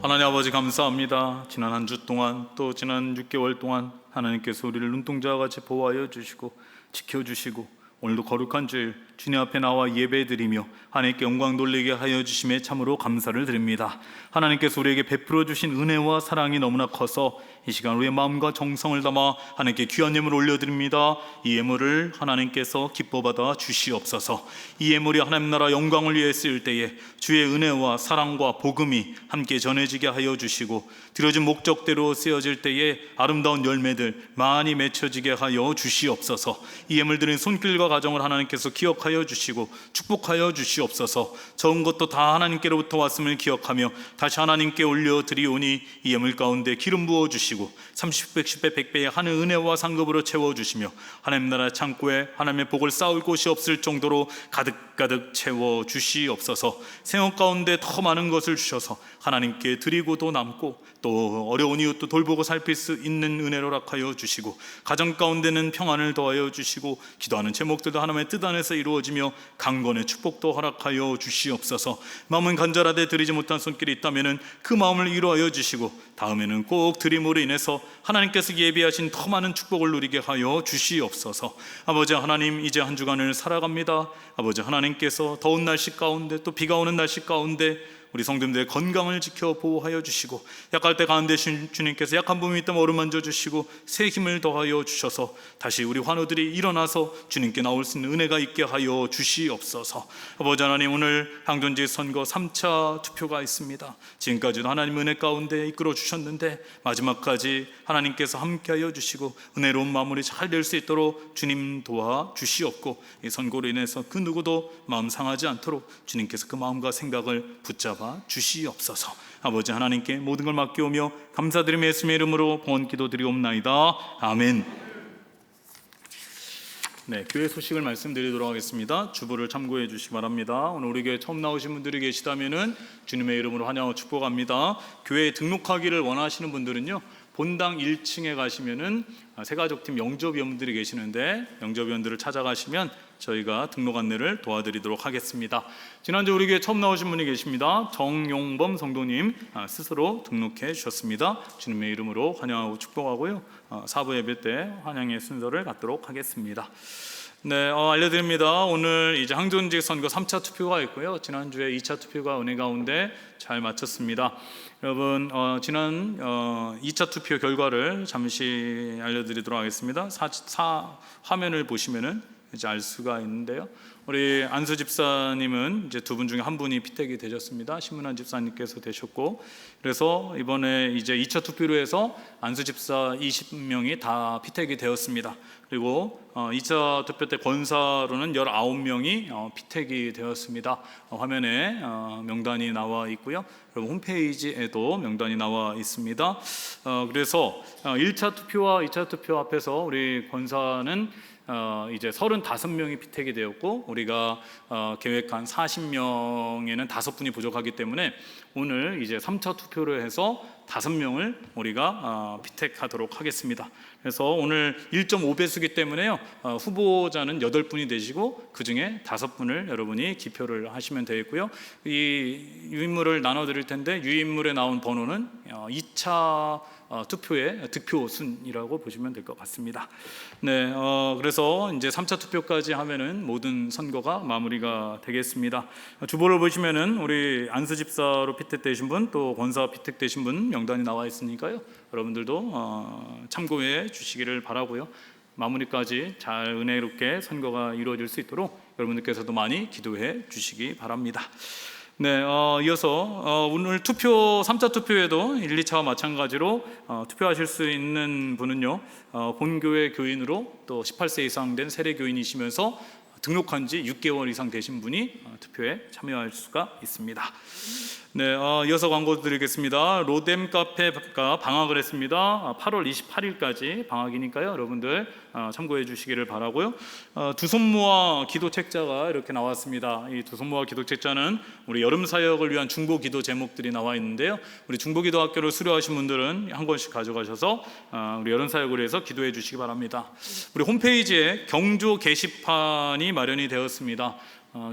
하나님 아버지 감사합니다. 지난 한 주 동안 또 지난 6개월 동안 하나님께서 우리를 눈동자와 같이 보호하여 주시고 지켜주시고 오늘도 거룩한 주일 주님 앞에 나와 예배드리며 하나님께 영광 돌리게 하여 주심에 참으로 감사를 드립니다. 하나님께서 우리에게 베풀어 주신 은혜와 사랑이 너무나 커서 이 시간 우리의 마음과 정성을 담아 하나님께 귀한 예물 올려드립니다. 이 예물을 하나님께서 기뻐 받아 주시옵소서. 이 예물이 하나님 나라 영광을 위해 쓰일 때에 주의 은혜와 사랑과 복음이 함께 전해지게 하여 주시고 드려진 목적대로 쓰여질 때에 아름다운 열매들 많이 맺혀지게 하여 주시옵소서. 이 예물 드린 손길과 가정을 하나님께서 기억하여 주시고 축복하여 주시옵소서. 적은 것도 다 하나님께로부터 왔음을 기억하며 다시 하나님께 올려드리오니 이 예물 가운데 기름 부어 주시고 30배, 10배, 100배의 하늘 은혜와 상급으로 채워주시며 하나님 나라 창고에 하나님의 복을 쌓을 곳이 없을 정도로 가득가득 채워주시옵소서. 생업 가운데 더 많은 것을 주셔서 하나님께 드리고도 남고 또 어려운 이웃도 돌보고 살필 수 있는 은혜로 허락하여 주시고 가정 가운데는 평안을 더하여 주시고 기도하는 제목들도 하나님의 뜻 안에서 이루어지며 강건의 축복도 허락하여 주시옵소서. 마음은 간절하되 드리지 못한 손길이 있다면 그 마음을 이루하여 주시고 다음에는 꼭 드림으로 인해서 하나님께서 예비하신 더 많은 축복을 누리게 하여 주시옵소서. 아버지 하나님, 이제 한 주간을 살아갑니다. 아버지 하나님께서 더운 날씨 가운데 또 비가 오는 날씨 가운데 우리 성도님들의 건강을 지켜 보호하여 주시고 약할 때 가운데 주님께서 약한 부분이 있다면 어루만져 주시고 새 힘을 더하여 주셔서 다시 우리 환우들이 일어나서 주님께 나올 수 있는 은혜가 있게 하여 주시옵소서. 아버지 하나님, 오늘 항존지 선거 3차 투표가 있습니다. 지금까지도 하나님 은혜 가운데 이끌어 주셨는데 마지막까지 하나님께서 함께하여 주시고 은혜로운 마무리 잘 될 수 있도록 주님 도와 주시옵고 이 선거로 인해서 그 누구도 마음 상하지 않도록 주님께서 그 마음과 생각을 붙잡아 주시옵소서. 아버지 하나님께 모든 걸 맡겨오며 감사드리며 예수님의 이름으로 봉헌 기도드리옵나이다. 아멘. 네, 교회 소식을 말씀드리도록 하겠습니다. 주보를 참고해 주시기 바랍니다. 오늘 우리 교회 처음 나오신 분들이 계시다면은 주님의 이름으로 환영하고 축복합니다. 교회에 등록하기를 원하시는 분들은요, 본당 1층에 가시면은 새가족팀 영접위원들이 계시는데 영접위원들을 찾아가시면 저희가 등록 안내를 도와드리도록 하겠습니다. 지난주 우리 교회 처음 나오신 분이 계십니다. 정용범 성도님 스스로 등록해 주셨습니다. 주님의 이름으로 환영하고 축복하고요. 사부 예배 때 환영의 순서를 갖도록 하겠습니다. 네, 알려드립니다. 오늘 이제 항존직 선거 3차 투표가 있고요. 지난주에 2차 투표가 은혜 가운데 잘 마쳤습니다. 여러분, 지난 2차 투표 결과를 잠시 알려드리도록 하겠습니다. 화면을 보시면은 이제 알 수가 있는데요. 우리 안수 집사님은 이제 두 분 중에 한 분이 피택이 되셨습니다. 신문한 집사님께서 되셨고, 그래서 이번에 이제 2차 투표로 해서 안수 집사 20명이 다 피택이 되었습니다. 그리고 2차 투표 때 권사로는 19명이 피택이 되었습니다. 화면에 명단이 나와 있고요. 그리고 홈페이지에도 명단이 나와 있습니다. 그래서 1차 투표와 2차 투표 앞에서 우리 권사는 이제 35명이 피택이 되었고 우리가 계획한 40명에는 5분이 부족하기 때문에 오늘 이제 3차 투표를 해서 5명을 우리가 피택하도록 하겠습니다. 그래서 오늘 1.5배수기 때문에요, 후보자는 8분이 되시고 그 중에 5분을 여러분이 기표를 하시면 되겠고요. 이 유인물을 나눠드릴 텐데 유인물에 나온 번호는 2차 투표의 득표 순이라고 보시면 될 것 같습니다. 네, 그래서 이제 3차 투표까지 하면은 모든 선거가 마무리가 되겠습니다. 주보를 보시면은 우리 안수 집사로 피택되신 분, 또 권사 피택되신 분 명단이 나와 있으니까요. 여러분들도 참고해 주시기를 바라고요. 마무리까지 잘 은혜롭게 선거가 이루어질 수 있도록 여러분들께서도 많이 기도해 주시기 바랍니다. 네, 이어서 오늘 투표 3차 투표에도 1, 2차와 마찬가지로 투표하실 수 있는 분은요, 본교회 교인으로 또 18세 이상 된 세례 교인이시면서 등록한 지 6개월 이상 되신 분이 투표에 참여할 수가 있습니다. 네, 이어서 광고 드리겠습니다. 로뎀 카페가 방학을 했습니다. 8월 28일까지 방학이니까요. 여러분들 참고해 주시기를 바라고요. 두 손 모아 기도 책자가 이렇게 나왔습니다. 이 두 손 모아 기도 책자는 우리 여름 사역을 위한 중보 기도 제목들이 나와 있는데요. 우리 중보 기도 학교를 수료하신 분들은 한 권씩 가져가셔서 우리 여름 사역을 위해서 기도해 주시기 바랍니다. 우리 홈페이지에 경조 게시판이 마련이 되었습니다.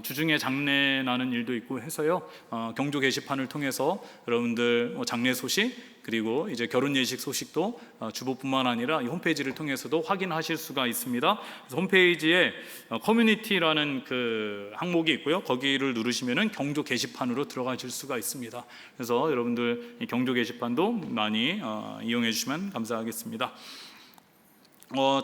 주중에 장례 나는 일도 있고 해서요. 경조 게시판을 통해서 여러분들 장례 소식 그리고 이제 결혼 예식 소식도 주보뿐만 아니라 이 홈페이지를 통해서도 확인하실 수가 있습니다. 그래서 홈페이지에 커뮤니티라는 그 항목이 있고요. 거기를 누르시면은 경조 게시판으로 들어가실 수가 있습니다. 그래서 여러분들 이 경조 게시판도 많이 이용해 주시면 감사하겠습니다.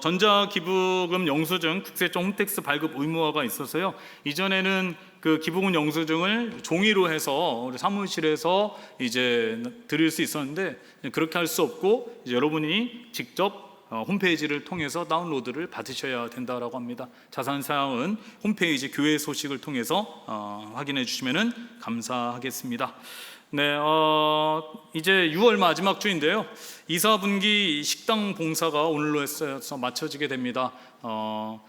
전자기부금 영수증 국세청 홈택스 발급 의무화가 있어서요. 이전에는 그 기부금 영수증을 종이로 해서 우리 사무실에서 이제 드릴 수 있었는데 그렇게 할 수 없고 이제 여러분이 직접 홈페이지를 통해서 다운로드를 받으셔야 된다라고 합니다. 자세한 사항은 홈페이지 교회 소식을 통해서 확인해 주시면 감사하겠습니다. 네, 이제 6월 마지막 주인데요. 2, 4분기 식당 봉사가 오늘로 해서 마쳐지게 됩니다.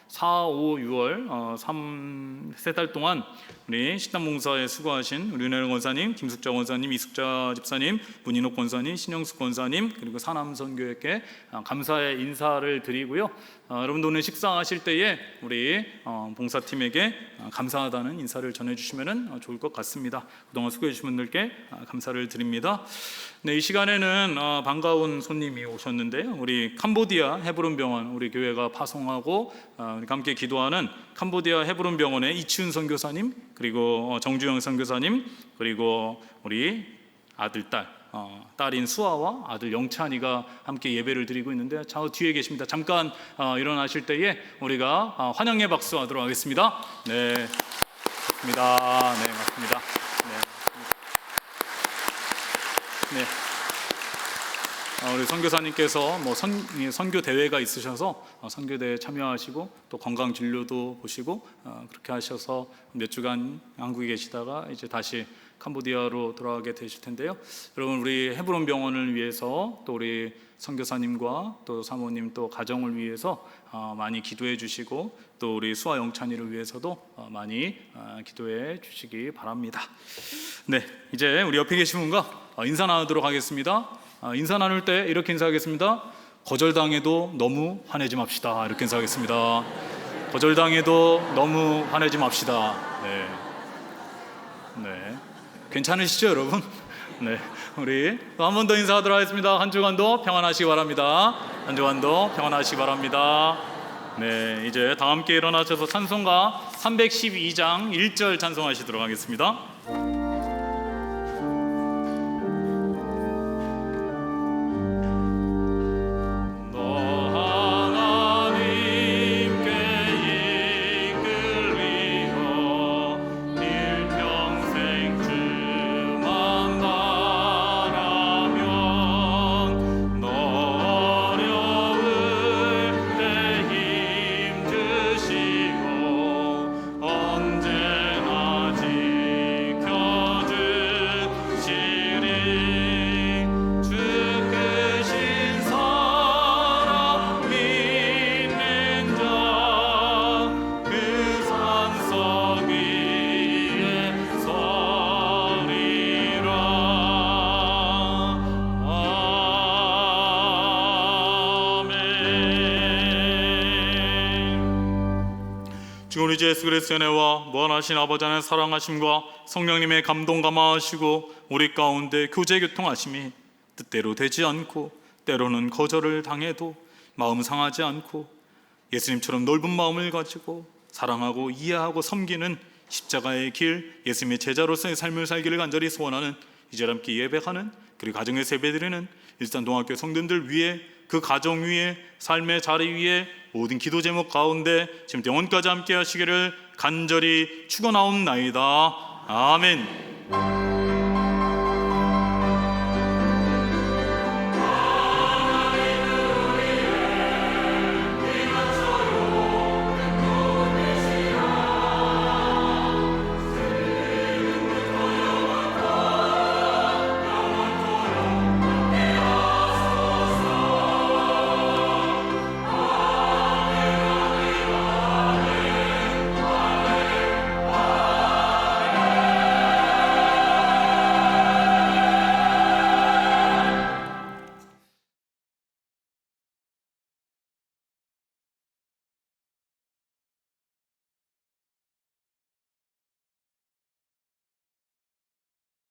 4, 5, 6월 3, 3달 동안 우리 식당 봉사에 수고하신 우리 윤혜령 권사님, 김숙자 권사님, 이숙자 집사님, 문인옥 권사님, 신영숙 권사님 그리고 사남선교회께 감사의 인사를 드리고요. 여러분도 오늘 식사하실 때에 우리 봉사팀에게 감사하다는 인사를 전해주시면 좋을 것 같습니다. 그동안 수고해 주신 분들께 감사를 드립니다. 네, 이 시간에는 반가운 손님이 오셨는데요. 우리 캄보디아 헤브론 병원 우리 교회가 파송하고 함께 기도하는 캄보디아 헤브론 병원의 이치훈 선교사님 그리고 정주영 선교사님 그리고 우리 아들 딸인 수아와 아들 영찬이가 함께 예배를 드리고 있는데 저 뒤에 계십니다. 잠깐 일어나실 때에 우리가 환영의 박수 하도록 하겠습니다. 네, 맞습니다. 네, 맞습니다. 네. 우리 선교사님께서 선교 대회가 있으셔서 선교 대회 참여하시고 또 건강 진료도 보시고 그렇게 하셔서 몇 주간 한국에 계시다가 이제 다시 캄보디아로 돌아가게 되실 텐데요. 여러분 우리 헤브론 병원을 위해서 또 우리 선교사님과 또 사모님 또 가정을 위해서 많이 기도해 주시고 또 우리 수아 영찬이를 위해서도 많이 기도해 주시기 바랍니다. 네, 이제 우리 옆에 계신 분과 인사 나누도록 하겠습니다. 인사 나눌 때 이렇게 인사하겠습니다. 거절당해도 너무 화내지 맙시다. 이렇게 인사하겠습니다. 거절당해도 너무 화내지 맙시다. 네, 괜찮으시죠, 여러분? 네, 우리 또 한 번 더 인사하도록 하겠습니다. 한 주간도 평안하시기 바랍니다. 한 주간도 평안하시기 바랍니다. 네, 이제 다 함께 일어나셔서 찬송가 312장 1절 찬송하시도록 하겠습니다. 지금 우리 주 예수 그리스도의 은혜와 무한하신 아버지 하나님의 사랑하심과 성령님의 감동 감화하시고 우리 가운데 교제 교통하심이 뜻대로 되지 않고 때로는 거절을 당해도 마음 상하지 않고 예수님처럼 넓은 마음을 가지고 사랑하고 이해하고 섬기는 십자가의 길, 예수님의 제자로서의 삶을 살기를 간절히 소원하는 이제 함께 예배하는 그리고 가정에서 예배드리는 일산동학교 성도들 위해 그 가정 위에 삶의 자리 위에 모든 기도 제목 가운데 지금 영원까지 함께 하시기를 간절히 축원하옵나이다. 아멘.